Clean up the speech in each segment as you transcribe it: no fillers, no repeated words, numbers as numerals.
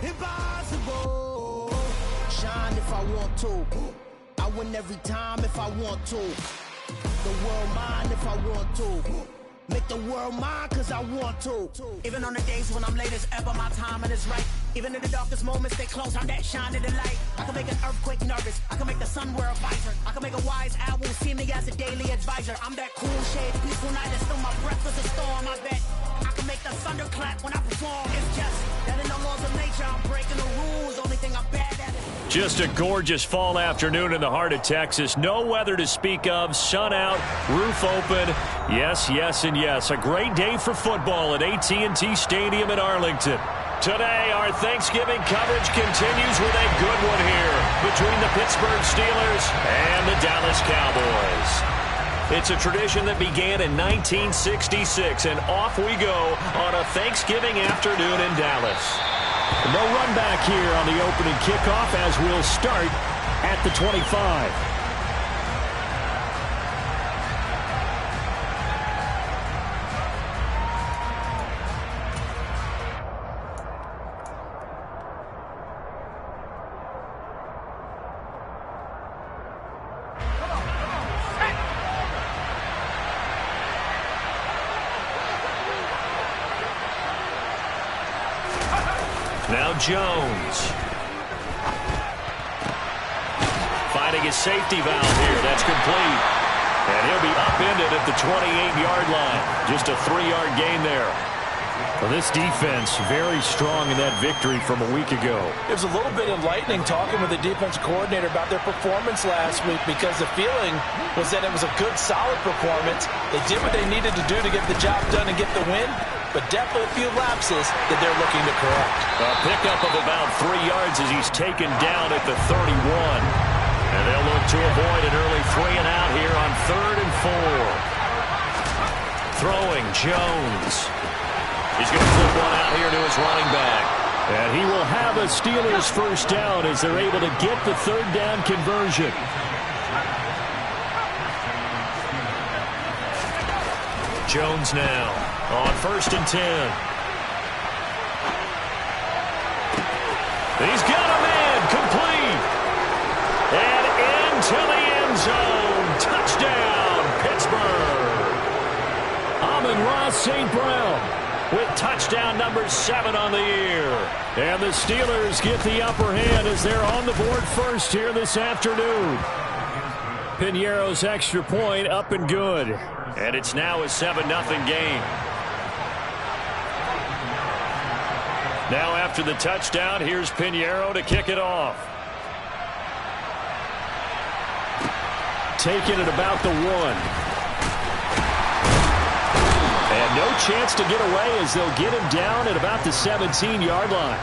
Impossible. Shine if I want to. I win every time if I want to. The world mine if I want to. Make the world mine cause I want to. Even on the days when I'm late as ever, my timing is right. Even in the darkest moments, stay close, I'm that shining the light. I can make an earthquake nervous, I can make the sun wear a visor. I can make a wise owl see me as a daily advisor. I'm that cool shade, peaceful night, and still my breath is a storm. I bet I can make the thunder clap when I perform. It's just that in the laws of nature, I'm breaking the rules. Only thing I'm bad at is... Just a gorgeous fall afternoon in the heart of Texas. No weather to speak of. Sun out, roof open. Yes, yes, and yes. A great day for football at AT&T Stadium in Arlington. Today, our Thanksgiving coverage continues with a good one here between the Pittsburgh Steelers and the Dallas Cowboys. It's a tradition that began in 1966, and off we go on a Thanksgiving afternoon in Dallas. No run back here on the opening kickoff as we'll start at the 25. Now Jones. Finding his safety valve here. That's complete. And he'll be upended at the 28-yard line. Just a 3-yard gain there. Well, this defense very strong in that victory from a week ago. It was a little bit enlightening talking with the defense coordinator about their performance last week because the feeling was that it was a good, solid performance. They did what they needed to do to get the job done and get the win. But definitely a few lapses that they're looking to correct. A pickup of about 3 yards as he's taken down at the 31. And they'll look to avoid an early 3-and-out here on 3rd and 4. Throwing Jones. He's going to flip one out here to his running back. And he will have a Steelers first down as they're able to get the 3rd down conversion. Jones now on 1st and 10. He's got a man complete. And into the end zone. Touchdown, Pittsburgh. Amon-Ra St. Brown with touchdown number 7 on the year. And the Steelers get the upper hand as they're on the board first here this afternoon. Piñeiro's extra point up and good. And it's now a 7-0 game. Now after the touchdown, here's Piñeiro to kick it off. Taking it about the 1. And no chance to get away as they'll get him down at about the 17-yard line.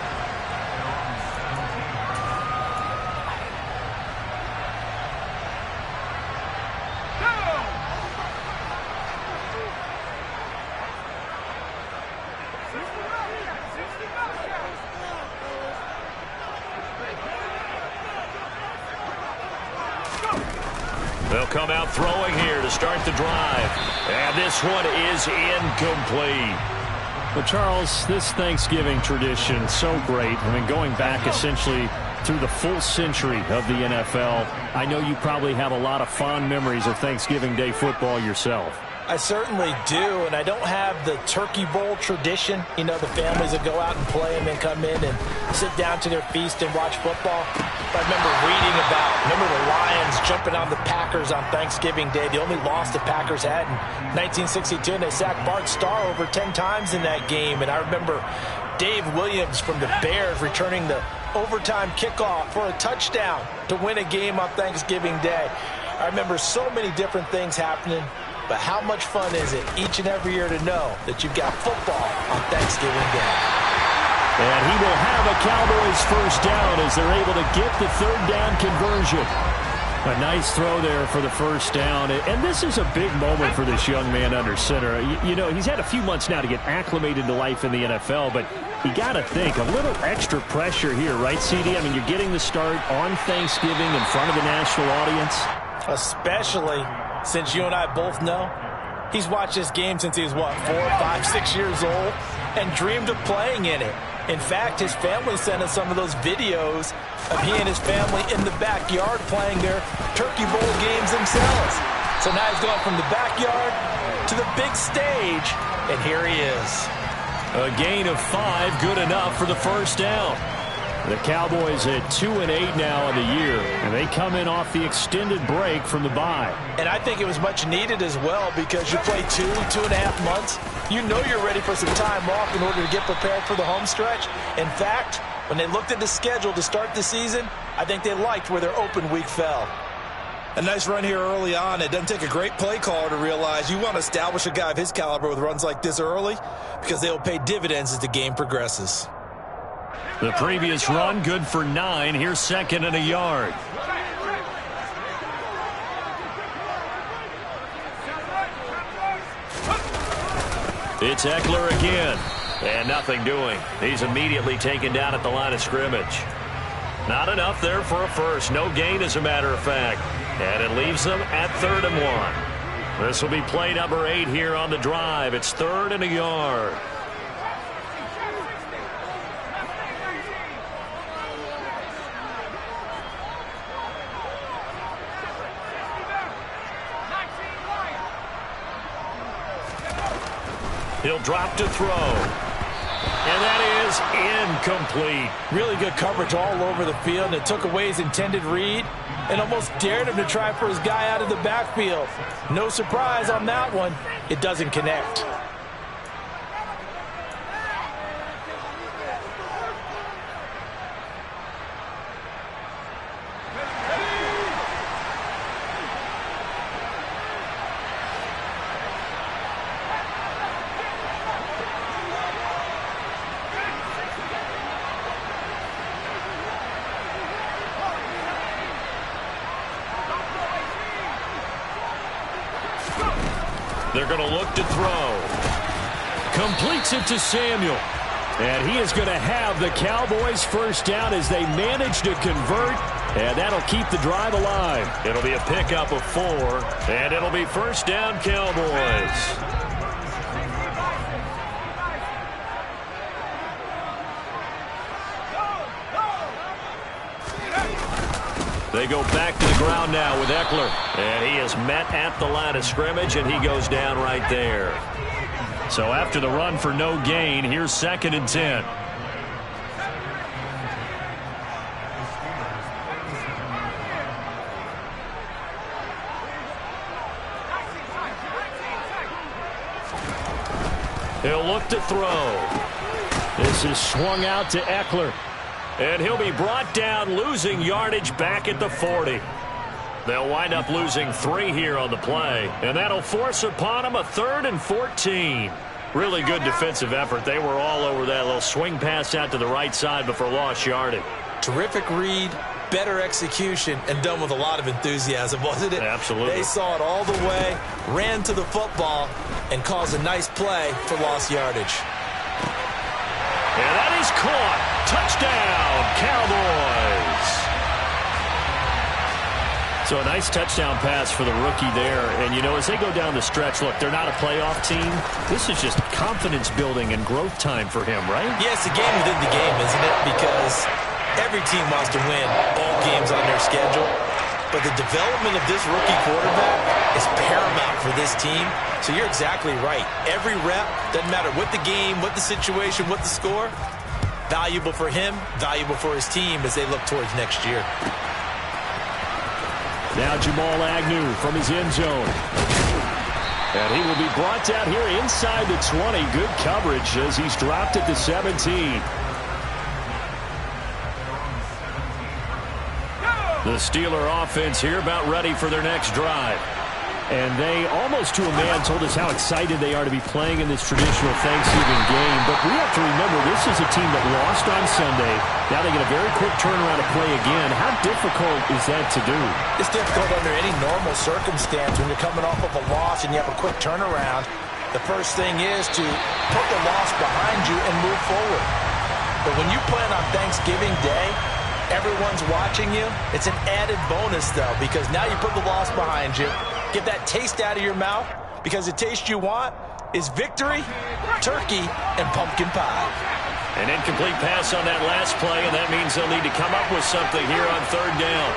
They'll come out throwing here to start the drive. And this one is incomplete. But, Charles, this Thanksgiving tradition, so great. I mean, going back essentially through the full century of the NFL, I know you probably have a lot of fond memories of Thanksgiving Day football yourself. I certainly do, and I don't have the Turkey Bowl tradition. You know, the families that go out and play and then come in and sit down to their feast and watch football. But I remember reading about the Lions jumping on the Packers on Thanksgiving Day. The only loss the Packers had in 1962, and they sacked Bart Starr over 10 times in that game. And I remember Dave Williams from the Bears returning the overtime kickoff for a touchdown to win a game on Thanksgiving Day. I remember so many different things happening. But how much fun is it each and every year to know that you've got football on Thanksgiving Day? And he will have a Cowboys first down as they're able to get the 3rd down conversion. A nice throw there for the first down. And this is a big moment for this young man under center. You know, he's had a few months now to get acclimated to life in the NFL, but you got to think, a little extra pressure here, right, CD? I mean, you're getting the start on Thanksgiving in front of the national audience. Especially since you and I both know he's watched this game since he was, what, 4, 5, 6 years old and dreamed of playing in it. In fact, his family sent us some of those videos of he and his family in the backyard playing their Turkey Bowl games themselves. So now he's going from the backyard to the big stage, and here he is. A gain of 5, good enough for the first down. The Cowboys at 2-8 now in the year, and they come in off the extended break from the bye. And I think it was much needed as well, because you play 2.5 months. You know you're ready for some time off in order to get prepared for the home stretch. In fact, when they looked at the schedule to start the season, I think they liked where their open week fell. A nice run here early on. It doesn't take a great play caller to realize you want to establish a guy of his caliber with runs like this early, because they will pay dividends as the game progresses. The previous run, good for 9. Here's 2nd and a yard. It's Eckler again. And nothing doing. He's immediately taken down at the line of scrimmage. Not enough there for a first. No gain, as a matter of fact. And it leaves them at 3rd and 1. This will be play number 8 here on the drive. It's 3rd and a yard. He'll drop to throw. And that is incomplete. Really good coverage all over the field. It took away his intended read and almost dared him to try for his guy out of the backfield. No surprise on that one. It doesn't connect. They're going to look to throw. Completes it to Samuel. And he is going to have the Cowboys first down as they manage to convert. And that'll keep the drive alive. It'll be a pickup of 4. And it'll be first down, Cowboys. They go back to the ground now with Eckler. And he is met at the line of scrimmage, and he goes down right there. So after the run for no gain, here's 2nd and 10. He'll look to throw. This is swung out to Eckler. And he'll be brought down, losing yardage back at the 40. They'll wind up losing 3 here on the play. And that'll force upon them a 3rd and 14. Really good defensive effort. They were all over that little swing pass out to the right side before lost yardage. Terrific read, better execution, and done with a lot of enthusiasm, wasn't it? Absolutely. They saw it all the way, ran to the football, and caused a nice play for lost yardage. And that is caught. Touchdown, Cowboys. So a nice touchdown pass for the rookie there. And, you know, as they go down the stretch, look, they're not a playoff team. This is just confidence building and growth time for him, right? Yeah, it's a game within the game, isn't it? Because every team wants to win all games on their schedule. But the development of this rookie quarterback is paramount for this team. So you're exactly right. Every rep, doesn't matter what the game, what the situation, what the score, valuable for him, valuable for his team as they look towards next year. Now Jamal Agnew from his end zone. And he will be brought down here inside the 20. Good coverage as he's dropped at the 17. The Steeler offense here about ready for their next drive. And they, almost to a man, told us how excited they are to be playing in this traditional Thanksgiving game. But we have to remember, this is a team that lost on Sunday. Now they get a very quick turnaround to play again. How difficult is that to do? It's difficult under any normal circumstance when you're coming off of a loss and you have a quick turnaround. The first thing is to put the loss behind you and move forward. But when you play on Thanksgiving Day, everyone's watching you. It's an added bonus, though, because now you put the loss behind you. Get that taste out of your mouth, because the taste you want is victory, turkey, and pumpkin pie. An incomplete pass on that last play, and that means they'll need to come up with something here on third down.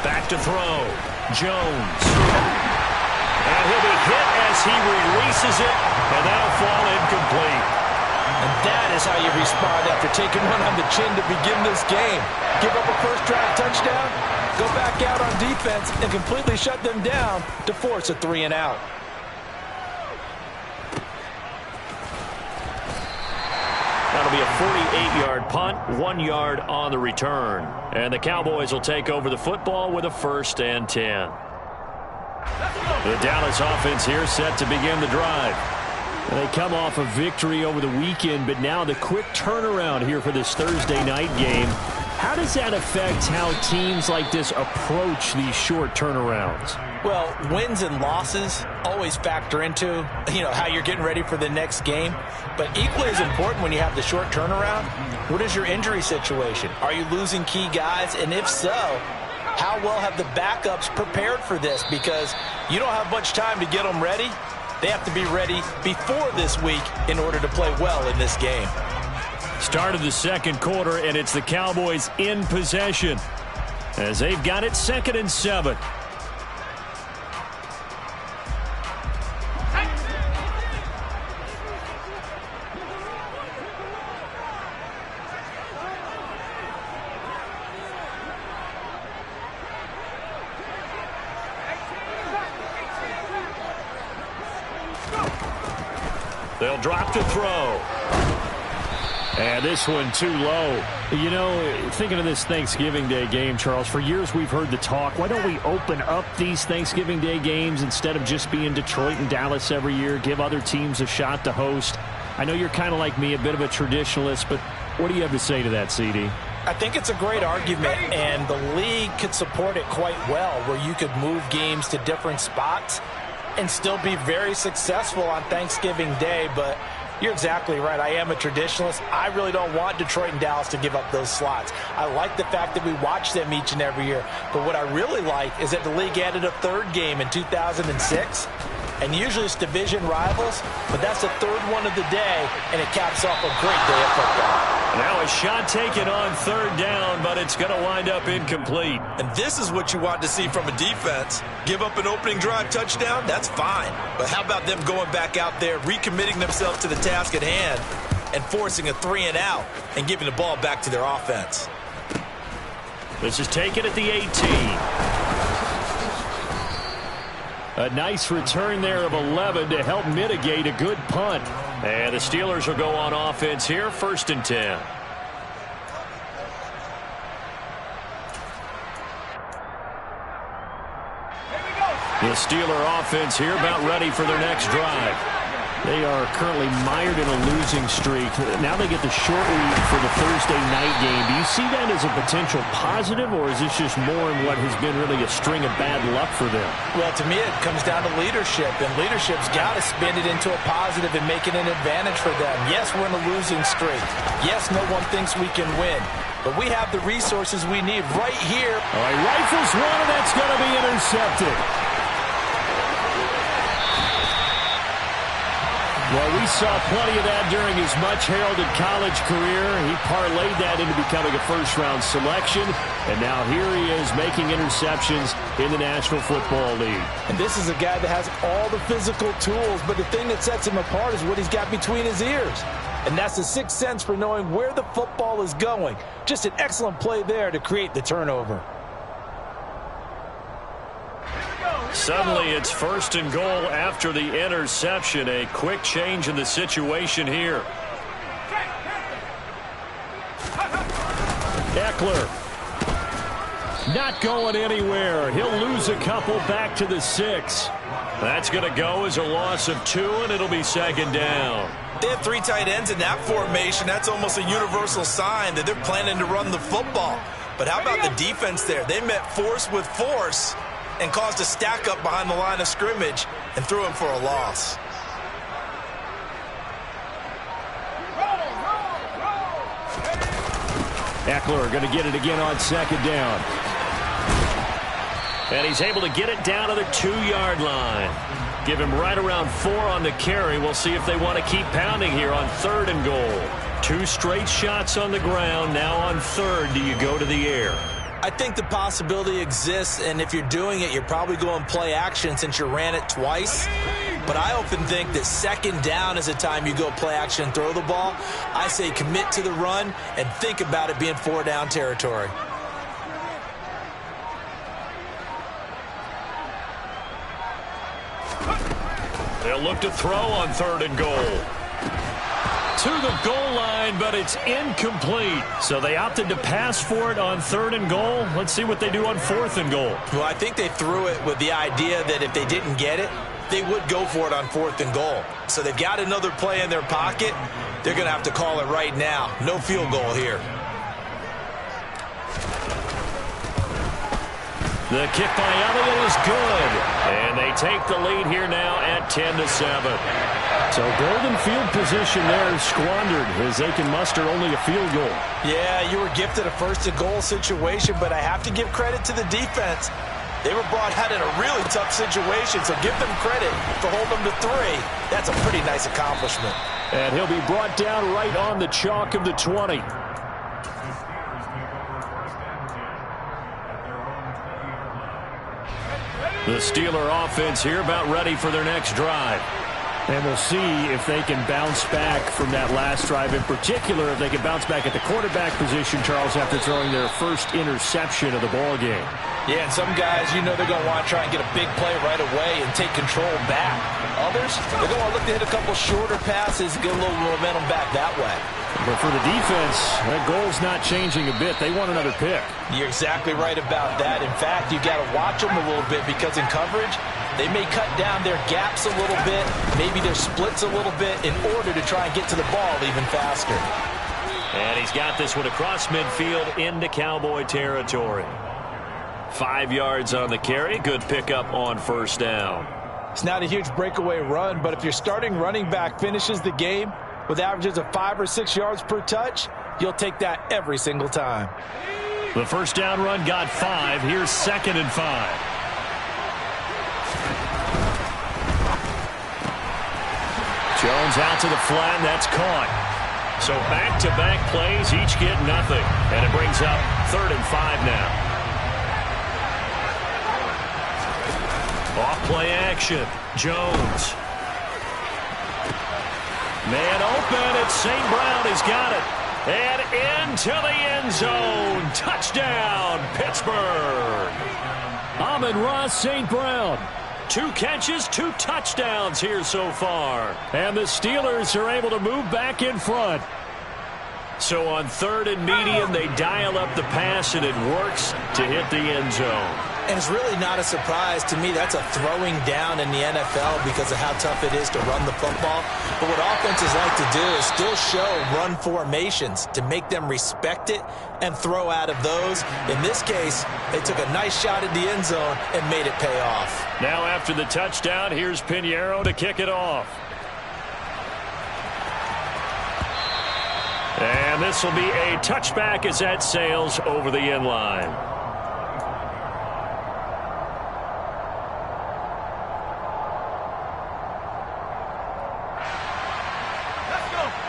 Back to throw. Jones. And he'll be hit as he releases it, and that'll fall incomplete. And that is how you respond after taking one on the chin to begin this game. Give up a first-drive touchdown, go back out on defense, and completely shut them down to force a 3-and-out. That'll be a 48-yard punt, 1 yard on the return. And the Cowboys will take over the football with a 1st and 10. The Dallas offense here set to begin the drive. And they come off a victory over the weekend, but now the quick turnaround here for this Thursday night game. How does that affect how teams like this approach these short turnarounds? Well, wins and losses always factor into, how you're getting ready for the next game. But equally as important when you have the short turnaround, what is your injury situation? Are you losing key guys? And if so, how well have the backups prepared for this? Because you don't have much time to get them ready. They have to be ready before this week in order to play well in this game. Start of the second quarter, and it's the Cowboys in possession as they've got it 2nd and 7. They'll drop to throw. And this one too low. Thinking of this Thanksgiving Day game, Charles, for years we've heard the talk, why don't we open up these Thanksgiving Day games instead of just being Detroit and Dallas every year, give other teams a shot to host? I know you're kind of like me, a bit of a traditionalist, but what do you have to say to that, CD? I think it's a great argument, and the league could support it quite well, where you could move games to different spots and still be very successful on Thanksgiving Day. But you're exactly right. I am a traditionalist. I really don't want Detroit and Dallas to give up those slots. I like the fact that we watch them each and every year. But what I really like is that the league added a 3rd game in 2006. And usually it's division rivals, but that's the 3rd one of the day, and it caps off a great day of football. Now a shot taken on 3rd down, but it's going to wind up incomplete. And this is what you want to see from a defense. Give up an opening drive touchdown, that's fine. But how about them going back out there, recommitting themselves to the task at hand, and forcing a 3-and-out and giving the ball back to their offense? This is taken at the 18. A nice return there of 11 to help mitigate a good punt. And the Steelers will go on offense here, 1st and 10. The Steeler offense here about ready for their next drive. They are currently mired in a losing streak. Now they get the short week for the Thursday night game. Do you see that as a potential positive, or is this just more in what has been really a string of bad luck for them? Well, to me, it comes down to leadership, and leadership's got to spin it into a positive and make it an advantage for them. Yes, we're in a losing streak. Yes, no one thinks we can win. But we have the resources we need right here. All right, rifles one, and that's going to be intercepted. Well, we saw plenty of that during his much-heralded college career. He parlayed that into becoming a first-round selection, and now here he is making interceptions in the National Football League. And this is a guy that has all the physical tools, but the thing that sets him apart is what he's got between his ears. And that's the sixth sense for knowing where the football is going. Just an excellent play there to create the turnover. Suddenly it's 1st and goal after the interception. A quick change in the situation here. Eckler not going anywhere. He'll lose a couple back to the 6. That's going to go as a loss of 2, and it'll be 2nd down. They have 3 tight ends in that formation. That's almost a universal sign that they're planning to run the football. But how about the defense there? They met force with force and caused a stack up behind the line of scrimmage and threw him for a loss. Eckler going to get it again on 2nd down. And he's able to get it down to the 2-yard line. Give him right around 4 on the carry. We'll see if they want to keep pounding here on 3rd and goal. 2 straight shots on the ground. Now on 3rd, do you go to the air? I think the possibility exists, and if you're doing it, you're probably going play action since you ran it twice. But I often think that 2nd down is the time you go play action and throw the ball. I say commit to the run and think about it being 4 down territory. They'll look to throw on 3rd and goal. To the goal line, but it's incomplete. So they opted to pass for it on 3rd and goal. Let's see what they do on 4th and goal. Well, I think they threw it with the idea that if they didn't get it, they would go for it on 4th and goal. So they've got another play in their pocket. They're going to have to call it right now. No field goal here. The kick by Elliott is good. And they take the lead here now at 10-7. So golden field position there squandered as they can muster only a field goal. Yeah, you were gifted a 1st and goal situation, but I have to give credit to the defense. They were brought out in a really tough situation, so give them credit for holding them to 3. That's a pretty nice accomplishment. And he'll be brought down right on the chalk of the 20. The Steeler offense here about ready for their next drive. And we'll see if they can bounce back from that last drive. In particular, if they can bounce back at the quarterback position, Charles, after throwing their first interception of the ball game. Yeah, and some guys, you know they're going to want to try and get a big play right away and take control back. Others, they're going to look to hit a couple shorter passes, get a little momentum back that way. But for the defense, that goal's not changing a bit. They want another pick. You're exactly right about that. In fact, you got to watch them a little bit because in coverage, they may cut down their gaps a little bit, maybe their splits a little bit in order to try and get to the ball even faster. And he's got this one across midfield into Cowboy territory. 5 yards on the carry. Good pickup on 1st down. It's not a huge breakaway run, but if your starting running back finishes the game with averages of 5 or 6 yards per touch, you'll take that every single time. The 1st down run got 5. Here's 2nd and 5. Jones out to the flat, and that's caught. So back-to-back plays, each get nothing. And it brings up 3rd and 5 now. Off-play action. Jones. Man open. It's St. Brown. He's got it. And into the end zone. Touchdown, Pittsburgh. Amon-Ra St. Brown. 2 catches, 2 touchdowns here so far. And the Steelers are able to move back in front. So on 3rd and medium, they dial up the pass, and it works to hit the end zone. And it's really not a surprise to me. That's a throwing down in the NFL because of how tough it is to run the football. But what offenses like to do is still show run formations to make them respect it and throw out of those. In this case, they took a nice shot at the end zone and made it pay off. Now after the touchdown, here's Pinheiro to kick it off. And this will be a touchback as that sails over the end line.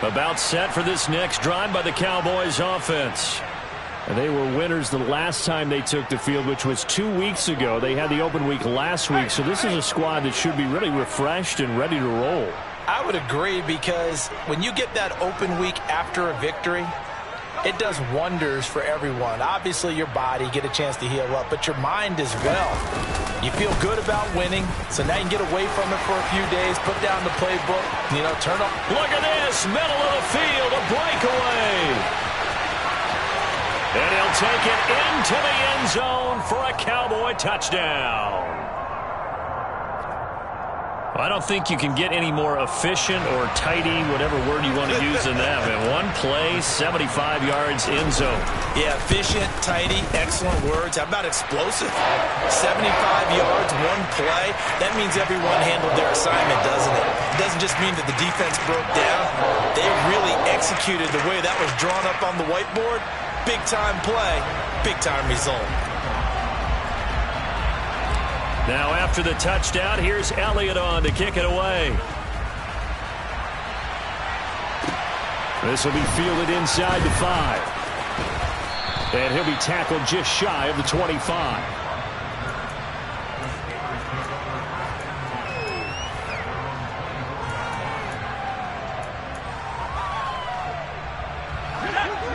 About set for this next drive by the Cowboys offense. And they were winners the last time they took the field, which was 2 weeks ago. They had the open week last week, so this is a squad that should be really refreshed and ready to roll. I would agree because when you get that open week after a victory, it does wonders for everyone. Obviously, your body, get a chance to heal up, but your mind as well. You feel good about winning, so now you can get away from it for a few days, put down the playbook, turn up. Look at this, middle of the field, a breakaway. And he'll take it into the end zone for a Cowboy touchdown. I don't think you can get any more efficient or tidy, whatever word you want to use in that. In one play, 75 yards end zone. Yeah, efficient, tidy, excellent words. How about explosive? 75 yards, one play. That means everyone handled their assignment, doesn't it? It doesn't just mean that the defense broke down. They really executed the way that was drawn up on the whiteboard. Big-time play, big-time result. Now after the touchdown, here's Elliott on to kick it away. This will be fielded inside the 5. And he'll be tackled just shy of the 25.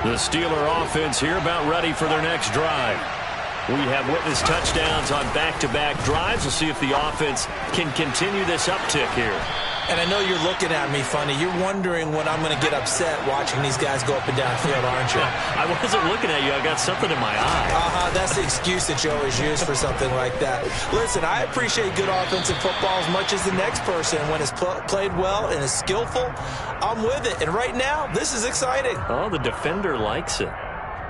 The Steeler offense here about ready for their next drive. We have witnessed touchdowns on back-to-back drives. We'll see if the offense can continue this uptick here. And I know you're looking at me funny. You're wondering when I'm going to get upset watching these guys go up and down field, aren't you? I wasn't looking at you. I got something in my eye. That's the excuse that you always use for something like that. Listen, I appreciate good offensive football as much as the next person. When it's played well and is skillful, I'm with it. And right now, this is exciting. Oh, the defender likes it.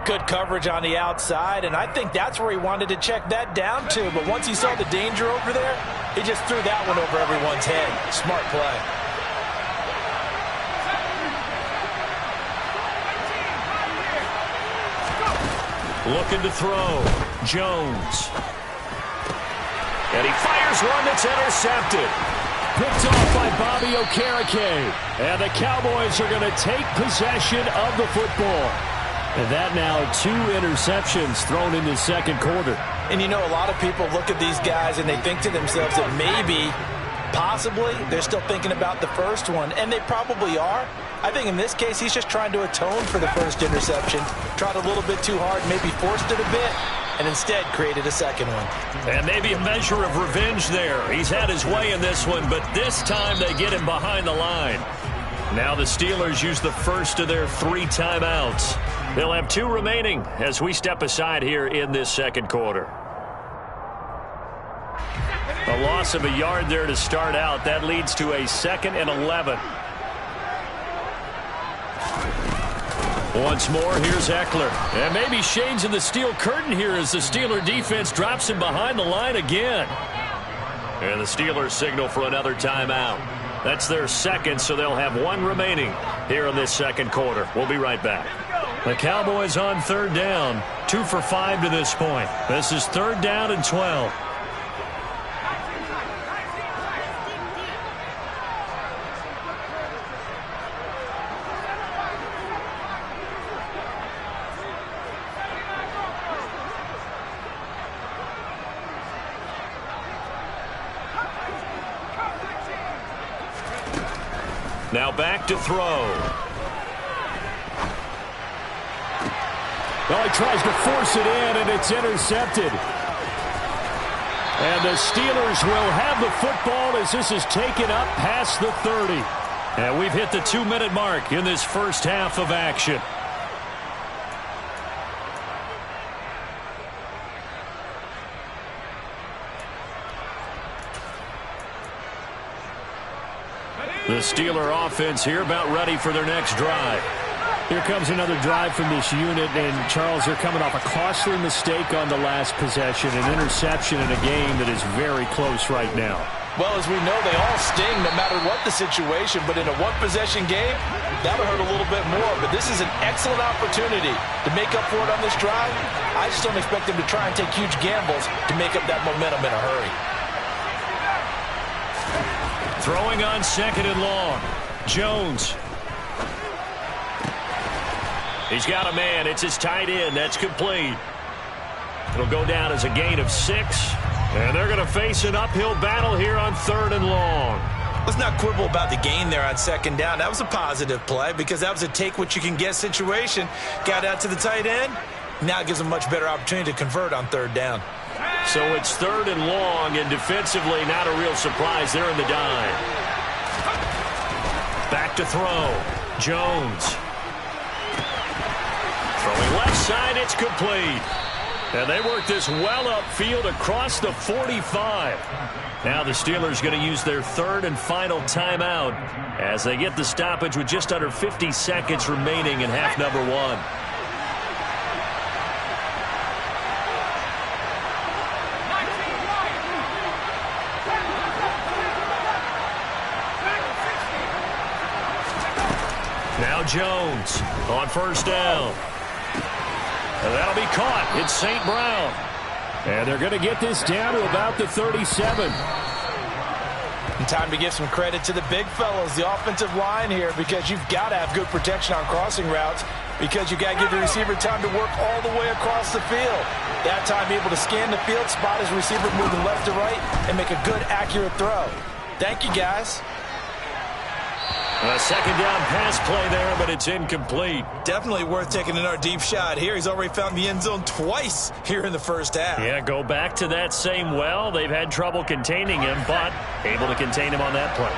Good coverage on the outside, and I think that's where he wanted to check that down to. But once he saw the danger over there, he just threw that one over everyone's head. Smart play. Looking to throw. Jones. And he fires one that's intercepted. Picked off by Bobby Okereke. And the Cowboys are going to take possession of the football. And that now 2 interceptions thrown in the second quarter. And you know, a lot of people look at these guys and they think to themselves that maybe, possibly, they're still thinking about the first one. And they probably are. I think in this case, he's just trying to atone for the first interception. Tried a little bit too hard, maybe forced it a bit, and instead created a second one. And maybe a measure of revenge there. He's had his way in this one, but this time they get him behind the line. Now the Steelers use the first of their 3 timeouts. They'll have 2 remaining as we step aside here in this second quarter. A loss of a yard there to start out. That leads to a 2nd and 11. Once more, here's Eckler. And maybe shades of the steel curtain here as the Steeler defense drops him behind the line again. And the Steelers signal for another timeout. That's their 2nd, so they'll have 1 remaining here in this second quarter. We'll be right back. The Cowboys on 3rd down, 2 for 5 to this point. This is 3rd down and 12. Now back to throw. Well, he tries to force it in, and it's intercepted. And the Steelers will have the football as this is taken up past the 30. And we've hit the 2-minute mark in this first half of action. The Steeler offense here about ready for their next drive. Here comes another drive from this unit, and Charles, they're coming off a costly mistake on the last possession, an interception in a game that is very close right now. Well, as we know, they all sting no matter what the situation, but in a one-possession game, that'll hurt a little bit more. But this is an excellent opportunity to make up for it on this drive. I just don't expect them to try and take huge gambles to make up that momentum in a hurry. Throwing on 2nd and long. Jones. He's got a man. It's his tight end. That's complete. It'll go down as a gain of 6. And they're going to face an uphill battle here on 3rd and long. Let's not quibble about the gain there on 2nd down. That was a positive play because that was a take-what-you-can-get situation. Got out to the tight end. Now it gives them a much better opportunity to convert on 3rd down. So it's 3rd and long, and defensively not a real surprise there in the dime. Back to throw. Jones. Throwing left side, it's complete. And they work this well upfield across the 45. Now the Steelers going to use their 3rd and final timeout as they get the stoppage with just under 50 seconds remaining in half number 1. Now Jones on 1st down. And that'll be caught. It's St. Brown. And they're going to get this down to about the 37. And time to give some credit to the big fellas, the offensive line here, because you've got to have good protection on crossing routes, because you've got to give the receiver time to work all the way across the field. That time able to scan the field, spot his receiver moving left to right, and make a good, accurate throw. Thank you, guys. A second down pass play there, but it's incomplete. Definitely worth taking another deep shot here. He's already found the end zone twice here in the first half. Yeah, go back to that same well. They've had trouble containing him, but able to contain him on that play.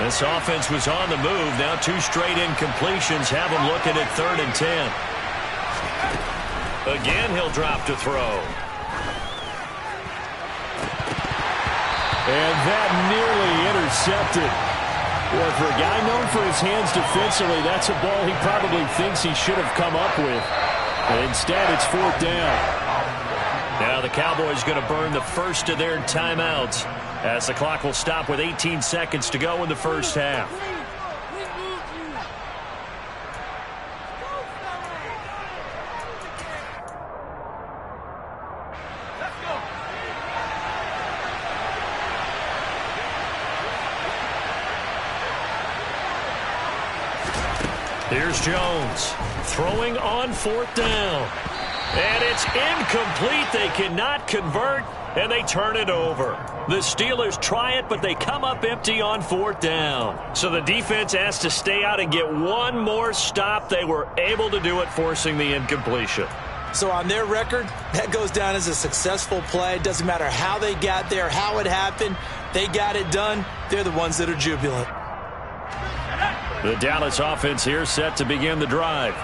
This offense was on the move. Now 2 straight incompletions have him looking at 3rd and 10. Again, he'll drop to throw. And that nearly intercepted. Well, for a guy known for his hands defensively, that's a ball he probably thinks he should have come up with. But instead, it's 4th down. Now the Cowboys going to burn the first of their timeouts as the clock will stop with 18 seconds to go in the first half. Here's Jones throwing on 4th down. And it's incomplete. They cannot convert, and they turn it over. The Steelers try it, but they come up empty on 4th down. So the defense has to stay out and get one more stop. They were able to do it, forcing the incompletion. So on their record, that goes down as a successful play. It doesn't matter how they got there, how it happened. They got it done. They're the ones that are jubilant. The Dallas offense here set to begin the drive.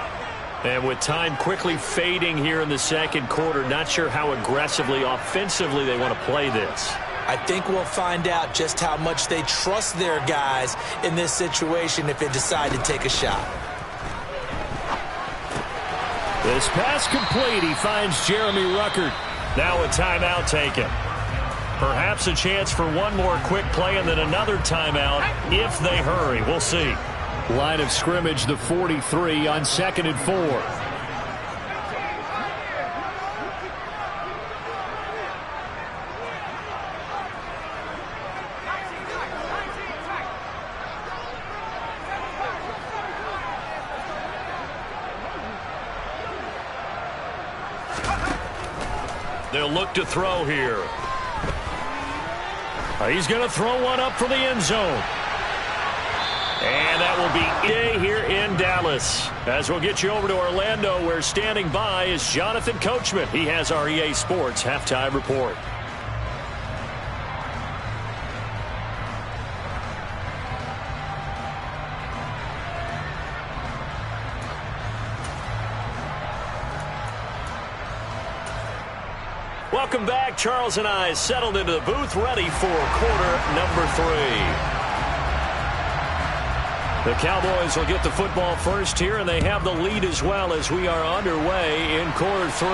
And with time quickly fading here in the second quarter, not sure how aggressively, offensively they want to play this. I think we'll find out just how much they trust their guys in this situation if they decide to take a shot. This pass complete. He finds Jeremy Ruckert. Now a timeout taken. Perhaps a chance for one more quick play and then another timeout if they hurry. We'll see. Line of scrimmage, the 43 on 2nd and 4. They'll look to throw here. He's going to throw one up for the end zone. And that will be EA here in Dallas. As we'll get you over to Orlando, where standing by is Jonathan Coachman. He has our EA Sports halftime report. Welcome back. Charles and I settled into the booth, ready for quarter number 3. The Cowboys will get the football first here, and they have the lead as well as we are underway in quarter 3.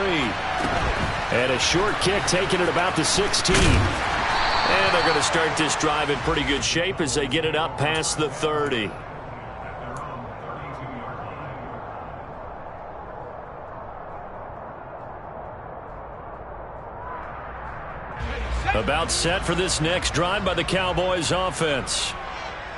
And a short kick taken at about the 16. And they're going to start this drive in pretty good shape as they get it up past the 30. About set for this next drive by the Cowboys offense.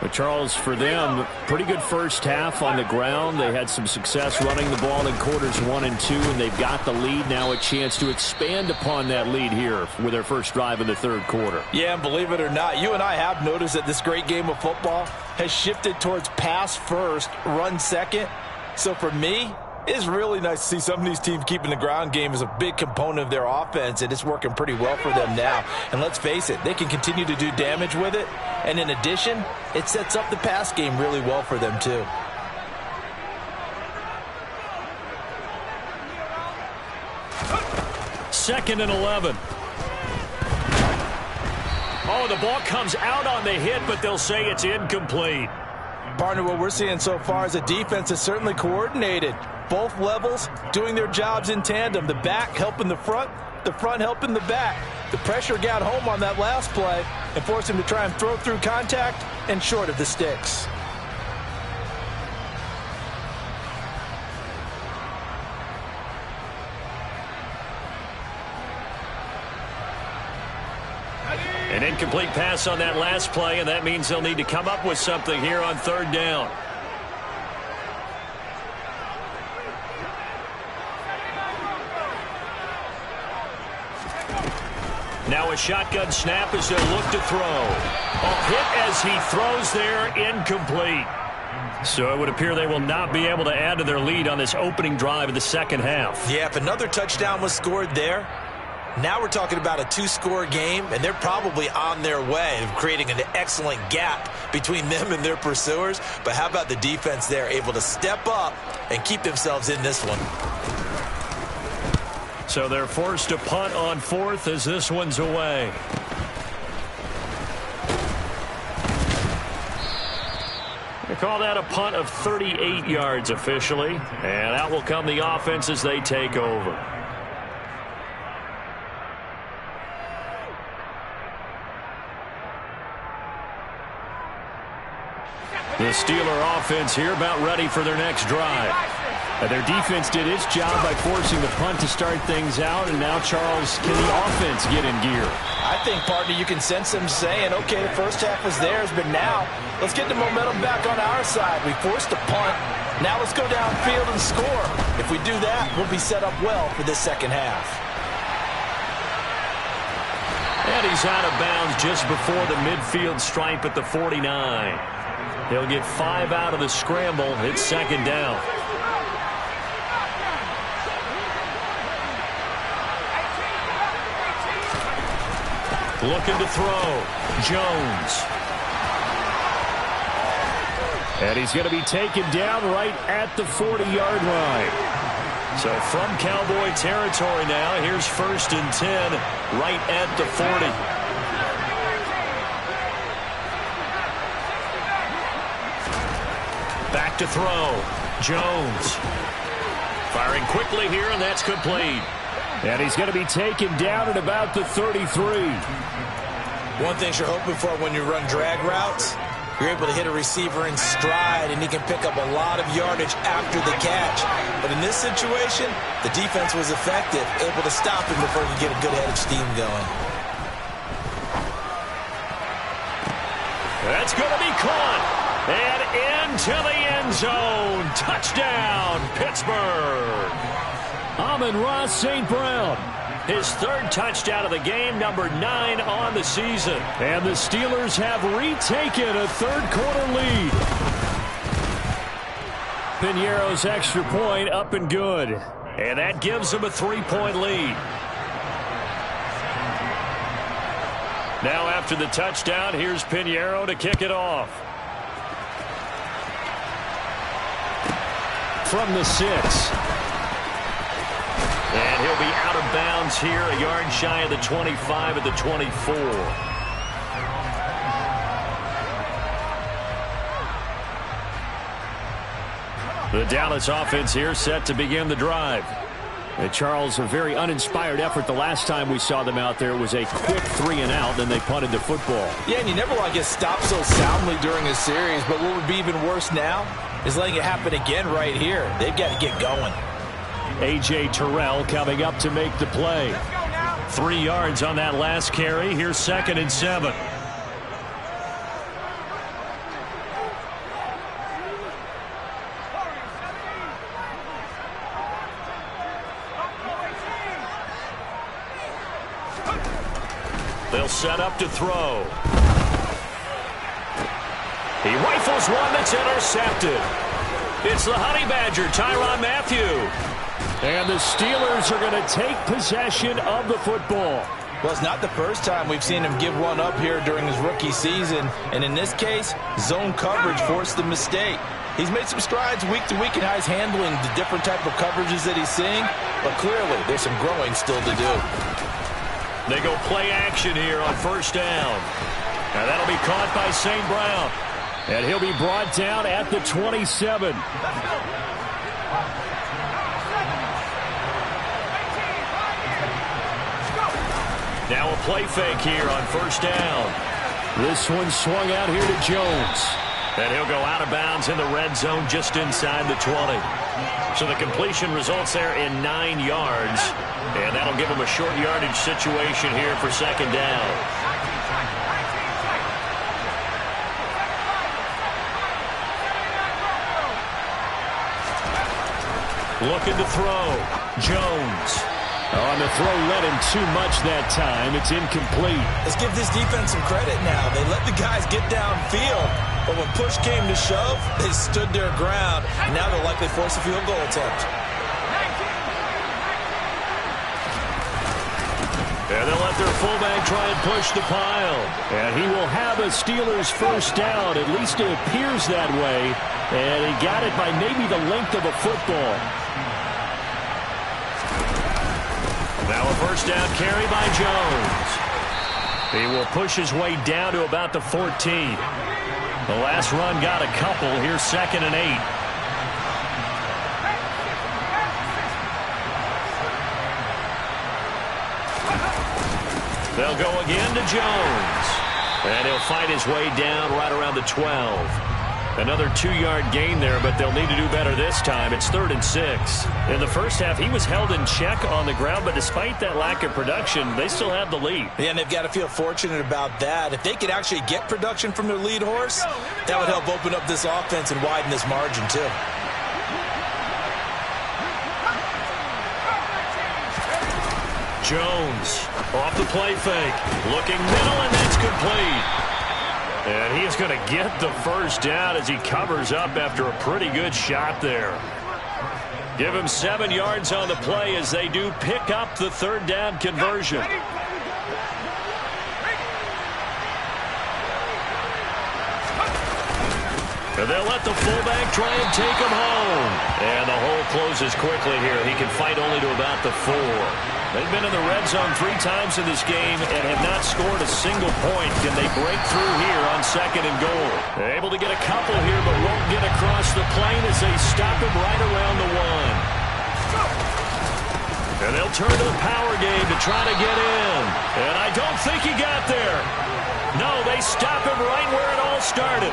But Charles, for them, pretty good first half on the ground. They had some success running the ball in quarters 1 and 2, and they've got the lead. Now a chance to expand upon that lead here with their first drive in the third quarter. Yeah, and believe it or not, you and I have noticed that this great game of football has shifted towards pass first, run second. So for me, it's really nice to see some of these teams keeping the ground game as a big component of their offense, and it's working pretty well for them now. And let's face it, they can continue to do damage with it. And in addition, it sets up the pass game really well for them too. Second and 11. Oh, the ball comes out on the hit, but they'll say it's incomplete. Partner, what we're seeing so far is a defense is certainly coordinated. Both levels doing their jobs in tandem. The back helping the front helping the back. The pressure got home on that last play and forced him to try and throw through contact and short of the sticks. incomplete pass on that last play, and that means they'll need to come up with something here on third down. Now a shotgun snap as they'll look to throw. A hit as he throws there, incomplete. So it would appear they will not be able to add to their lead on this opening drive of the second half. Yeah, if another touchdown was scored there, now we're talking about a two-score game, and they're probably on their way of creating an excellent gap between them and their pursuers. But how about the defense there, able to step up and keep themselves in this one? So they're forced to punt on fourth as this one's away. They call that a punt of 38 yards officially. And out will come the offense as they take over. The Steeler offense here about ready for their next drive. Their defense did its job by forcing the punt to start things out, and now, Charles, can the offense get in gear? I think, partner, you can sense them saying, okay, the first half was theirs, but now let's get the momentum back on our side. We forced the punt. Now let's go downfield and score. If we do that, we'll be set up well for this second half. And he's out of bounds just before the midfield stripe at the 49. He'll get 5 out of the scramble. It's second down. Looking to throw. Jones. And he's going to be taken down right at the 40-yard line. So from Cowboy territory now, here's 1st and 10 right at the 40. Back to throw. Jones. Firing quickly here, and that's complete. And he's going to be taken down at about the 33. One thing you're hoping for when you run drag routes, you're able to hit a receiver in stride, and he can pick up a lot of yardage after the catch. But in this situation, the defense was effective, able to stop him before he could get a good head of steam going. That's going to be caught. And into the end zone. Touchdown, Pittsburgh. Amon-Ra St. Brown. His 3rd touchdown of the game, number 9 on the season. And the Steelers have retaken a 3rd-quarter lead. Piñeiro's extra point up and good. And that gives them a 3-point lead. Now after the touchdown, here's Piñeiro to kick it off. From the 6. And he'll be out of bounds here, a yard shy of the 25 at the 24. The Dallas offense here set to begin the drive. Charles, a very uninspired effort the last time we saw them out there. It was a quick 3 and out, then they punted the football. Yeah, and you never want to get stopped so soundly during a series, but what would be even worse now is letting it happen again right here. They've got to get going. A.J. Terrell coming up to make the play. 3 yards on that last carry. Here's 2nd and 7. They'll set up to throw. He rifles one that's intercepted. It's the Honey Badger, Tyrann Mathieu. And the Steelers are going to take possession of the football. Well, it's not the first time we've seen him give one up here during his rookie season. And in this case, zone coverage forced the mistake. He's made some strides week to week in how he's handling the different type of coverages that he's seeing. But clearly, there's some growing still to do. They go play action here on 1st down. Now that'll be caught by St. Brown. And he'll be brought down at the 27. Now a play fake here on 1st down. This one swung out here to Jones. And he'll go out of bounds in the red zone just inside the 20. So the completion results there in 9 yards. And that'll give him a short yardage situation here for 2nd down. Looking to throw. Jones. On the throw, led him too much that time. It's incomplete. Let's give this defense some credit now. They let the guys get downfield, but when push came to shove, they stood their ground. And now they'll likely force a field goal attempt. And they'll let their fullback try and push the pile. And he will have a Steelers first down. At least it appears that way. And he got it by maybe the length of a football. Now a first down carry by Jones. He will push his way down to about the 14. The last run got a couple. Here's 2nd and 8. They'll go again to Jones. And he'll fight his way down right around the 12. Another 2-yard gain there, but they'll need to do better this time. It's 3rd and 6. In the first half, he was held in check on the ground, but despite that lack of production, they still have the lead. Yeah, and they've got to feel fortunate about that. If they could actually get production from their lead horse, that would help open up this offense and widen this margin, too. Jones off the play fake. Looking middle, and that's complete. And he is going to get the first down as he covers up after a pretty good shot there. Give him 7 yards on the play as they do pick up the 3rd down conversion. And they'll let the fullback try and take him home. And the hole closes quickly here. He can fight only to about the 4. They've been in the red zone 3 times in this game and have not scored a single point. Can they break through here on 2nd and goal? They're able to get a couple here, but won't get across the plane as they stop him right around the 1. And they'll turn to the power game to try to get in. And I don't think he got there. No, they stop him right where it all started.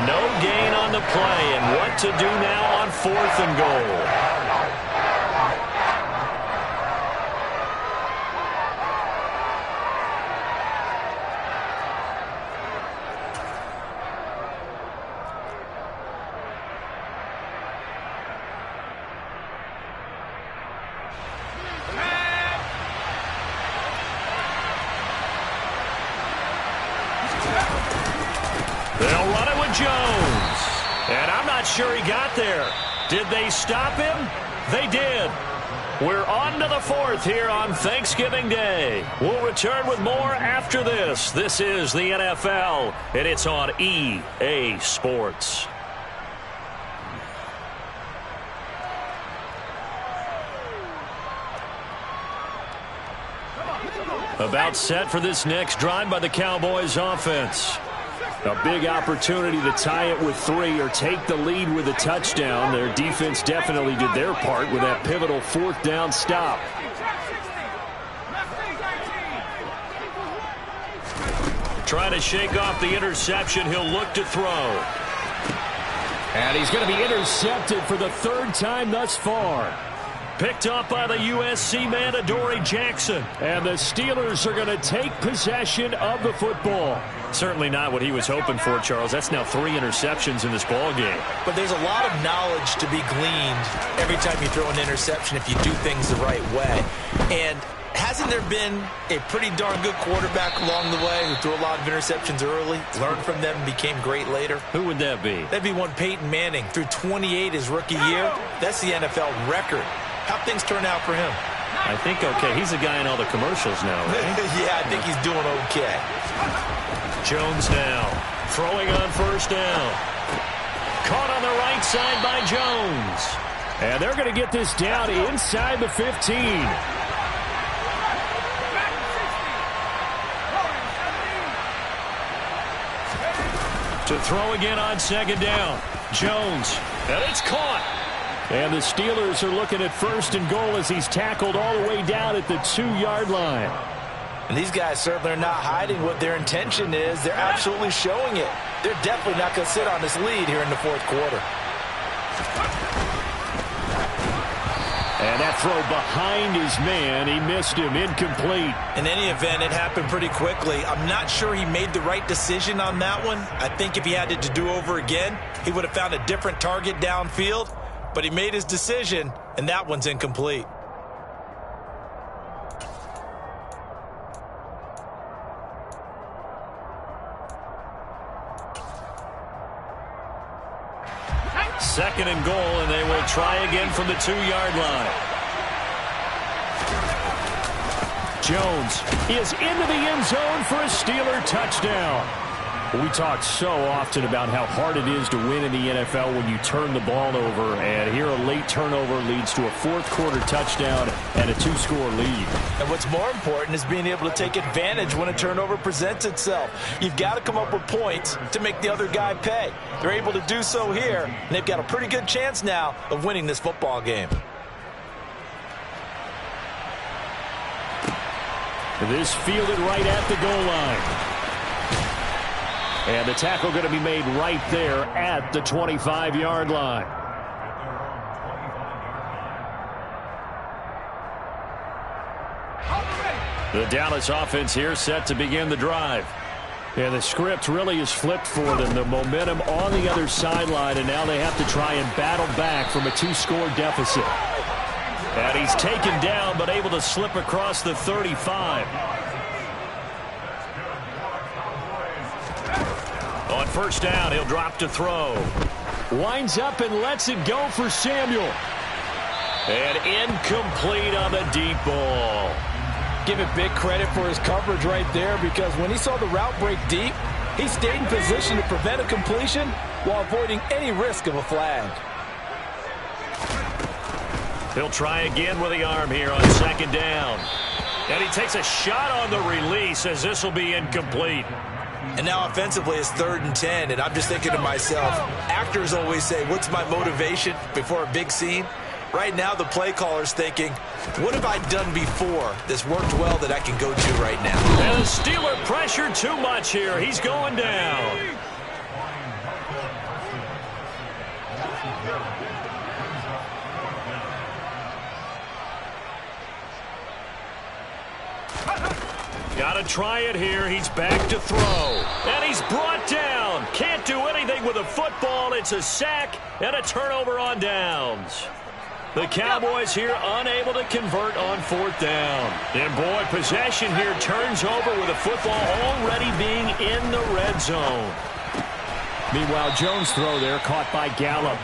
No gain on the play, and what to do now on 4th and goal. They'll run it with Jones. And I'm not sure he got there. Did they stop him? They did. We're on to the 4th here on Thanksgiving Day. We'll return with more after this. This is the NFL, and it's on EA Sports. About set for this next drive by the Cowboys offense. A big opportunity to tie it with 3 or take the lead with a touchdown. Their defense definitely did their part with that pivotal 4th down stop. Trying to shake off the interception. He'll look to throw. And he's going to be intercepted for the 3rd time thus far. Picked up by the USC man, Adoree Jackson. And the Steelers are going to take possession of the football. Certainly not what he was hoping for, Charles. That's now 3 interceptions in this ball game. But there's a lot of knowledge to be gleaned every time you throw an interception if you do things the right way. And hasn't there been a pretty darn good quarterback along the way who threw a lot of interceptions early, learned from them, and became great later? Who would that be? That'd be one Peyton Manning. Threw 28 his rookie year. That's the NFL record. How'd things turn out for him? I think okay. He's a guy in all the commercials now, right? Yeah, I think he's doing okay. Jones now throwing on 1st down. Caught on the right side by Jones. And they're going to get this down inside the 15. To throw again on 2nd down. Jones. And it's caught. And the Steelers are looking at 1st and goal as he's tackled all the way down at the 2-yard line. And these guys certainly are not hiding what their intention is. They're absolutely showing it. They're definitely not going to sit on this lead here in the 4th quarter. And that throw behind his man, he missed him, incomplete. In any event, it happened pretty quickly. I'm not sure he made the right decision on that one. I think if he had it to do over again, he would have found a different target downfield. but he made his decision, and that one's incomplete. Second and goal, and they will try again from the 2-yard line. Jones is into the end zone for a Steeler touchdown. We talk so often about how hard it is to win in the NFL when you turn the ball over, and here a late turnover leads to a fourth-quarter touchdown and a 2-score lead. And what's more important is being able to take advantage when a turnover presents itself. You've got to come up with points to make the other guy pay. They're able to do so here, and they've got a pretty good chance now of winning this football game. This fielded right at the goal line. And the tackle going to be made right there at the 25-yard line. The Dallas offense here set to begin the drive. And the script really is flipped for them. The momentum on the other sideline, and now they have to try and battle back from a 2-score deficit. And he's taken down, but able to slip across the 35. On first down, he'll drop to throw. Winds up and lets it go for Samuel. And incomplete on the deep ball. Give it big credit for his coverage right there, because when he saw the route break deep, he stayed in position to prevent a completion while avoiding any risk of a flag. He'll try again with the arm here on second down. And he takes a shot on the release as this will be incomplete. And now offensively it's 3rd and 10, and I'm just thinking to myself, actors always say, what's my motivation before a big scene? Right now the play caller's thinking, what have I done before that's worked well that I can go to right now? And the Steeler pressure too much here. He's going down. Got to try it here. He's back to throw. And he's brought down. Can't do anything with a football. It's a sack and a turnover on downs. The Cowboys here unable to convert on 4th down. And boy, possession here turns over with the football already being in the red zone. Meanwhile, Jones' throw there caught by Gallup.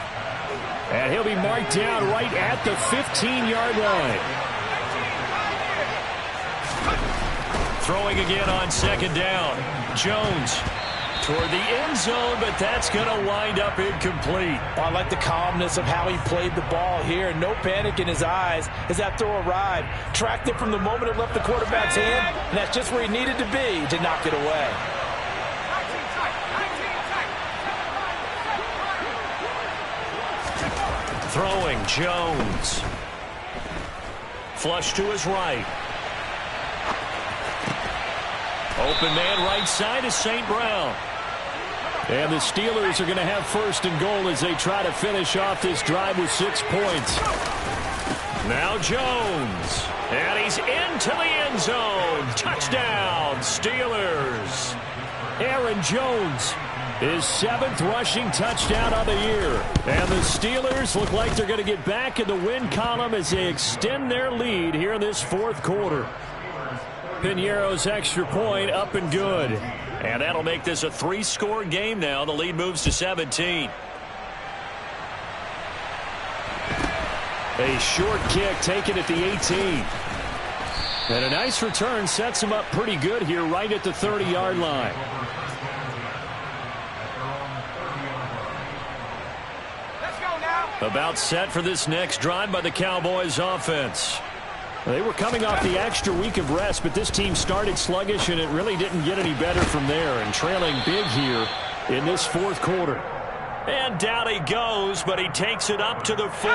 And he'll be marked down right at the 15-yard line. Throwing again on second down. Jones toward the end zone, but that's going to wind up incomplete. Oh, I like the calmness of how he played the ball here. No panic in his eyes as that throw arrived. Tracked it from the moment it left the quarterback's hand, and that's just where he needed to be to knock it away. Throwing Jones. Flush to his right. Open man right side is St. Brown. And the Steelers are going to have 1st and goal as they try to finish off this drive with 6 points. Now Jones. And he's into the end zone. Touchdown, Steelers. Aaron Jones, his 7th rushing touchdown of the year. And the Steelers look like they're going to get back in the win column as they extend their lead here in this 4th quarter. Piñeiro's extra point up and good. And that'll make this a 3-score game now. The lead moves to 17. A short kick taken at the 18. And a nice return sets him up pretty good here right at the 30-yard line. Let's go now. About set for this next drive by the Cowboys offense. They were coming off the extra week of rest, but this team started sluggish, and it really didn't get any better from there, and trailing big here in this 4th quarter. And down he goes, but he takes it up to the 40.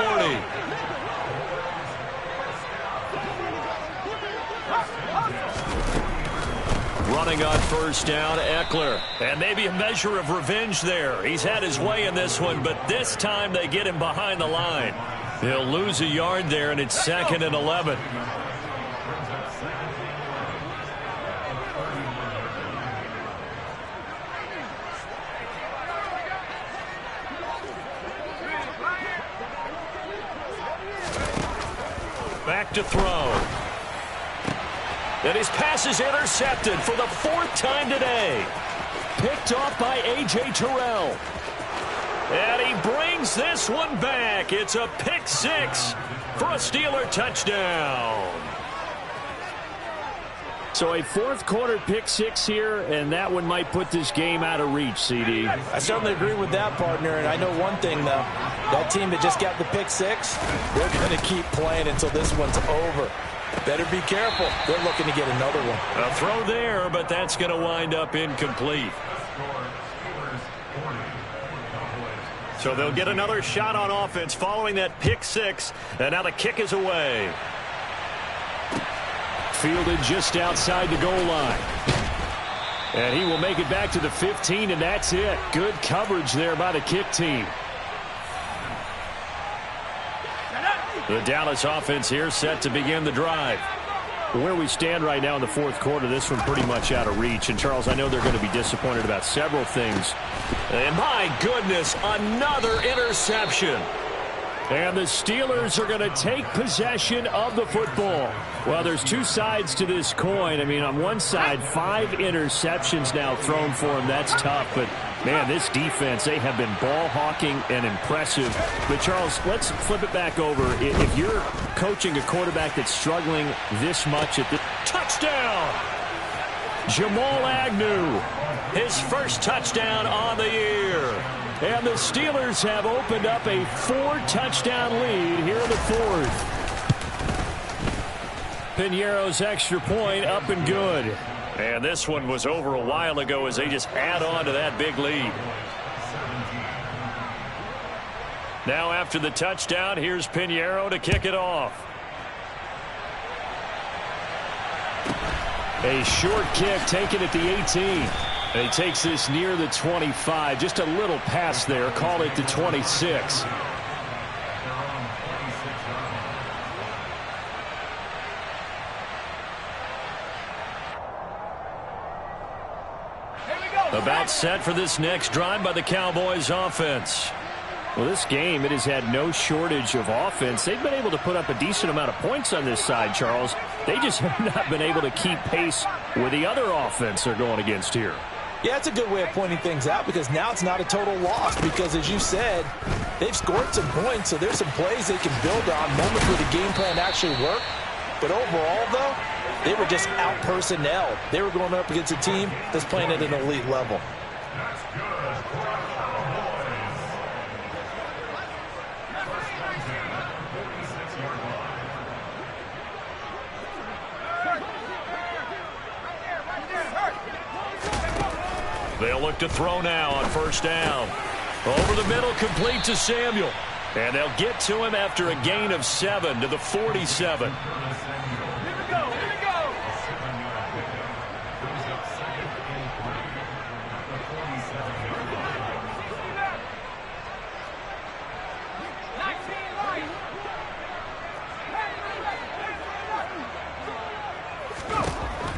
Running on first down, Eckler. And maybe a measure of revenge there. He's had his way in this one, but this time they get him behind the line. He'll lose a yard there, and it's 2nd and 11. Back to throw. And his pass is intercepted for the 4th time today. Picked off by A.J. Terrell. And he brings this one back. It's a pick 6 for a Steeler touchdown. So a 4th quarter pick 6 here, and that one might put this game out of reach, CD. I certainly agree with that, partner. And I know one thing, though. That team that just got the pick 6, they're going to keep playing until this one's over. Better be careful. They're looking to get another one. A throw there, but that's going to wind up incomplete. So they'll get another shot on offense following that pick 6, and now the kick is away. Fielded just outside the goal line. And he will make it back to the 15, and that's it. Good coverage there by the kick team. The Dallas offense here set to begin the drive. Where we stand right now in the 4th quarter, this one pretty much out of reach. And, Charles, I know they're going to be disappointed about several things. And, my goodness, another interception. And the Steelers are going to take possession of the football. Well, there's 2 sides to this coin. I mean, on one side, 5 interceptions now thrown for him. That's tough. But, man, this defense, they have been ball hawking and impressive. But, Charles, let's flip it back over. If you're coaching a quarterback that's struggling this much at the touchdown, Jamal Agnew, his first touchdown on the year. And the Steelers have opened up a 4-touchdown lead here in the 4th. Piñeiro's extra point up and good. And this one was over a while ago as they just add on to that big lead. Now after the touchdown, here's Piñeiro to kick it off. A short kick taken at the 18. And he takes this near the 25. Just a little pass there. Call it the 26. About set for this next drive by the Cowboys offense. Well, this game, it has had no shortage of offense. They've been able to put up a decent amount of points on this side, Charles. They just have not been able to keep pace with the other offense they're going against here. Yeah, it's a good way of pointing things out because now it's not a total loss because, as you said, they've scored some points, so there's some plays they can build on, moments where the game plan actually worked. But overall, though, they were just out-personnel. They were going up against a team that's playing at an elite level. They'll look to throw now on first down. Over the middle, complete to Samuel. And they'll get to him after a gain of 7 to the 47.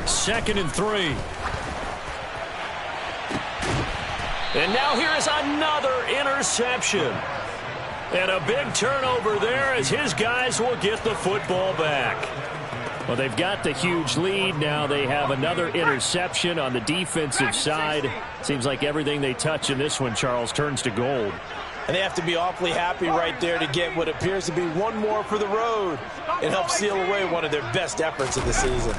Second and 3. And now here is another interception. And a big turnover there as his guys will get the football back. Well, they've got the huge lead. Now they have another interception on the defensive side. Seems like everything they touch in this one, Charles, turns to gold. And they have to be awfully happy right there to get what appears to be one more for the road and help seal away one of their best efforts of the season.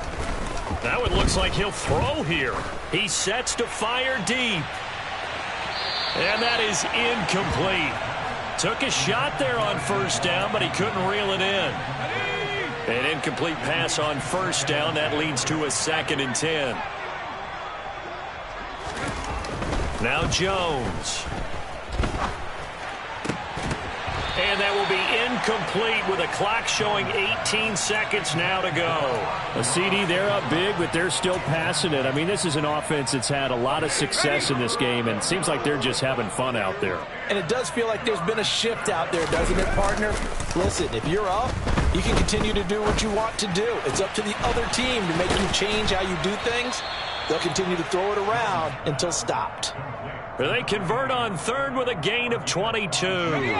That one looks like he'll throw here. He sets to fire deep. And that is incomplete. Took a shot there on first down, but he couldn't reel it in. An incomplete pass on first down. That leads to a 2nd and 10. Now Jones. And that will be incomplete with a clock showing 18 seconds now to go. A CD, they're up big, but they're still passing it. I mean, this is an offense that's had a lot of success in this game, and it seems like they're just having fun out there. And it does feel like there's been a shift out there, doesn't it, partner? Listen, if you're up, you can continue to do what you want to do. It's up to the other team to make you change how you do things. They'll continue to throw it around until stopped. They convert on third with a gain of 22.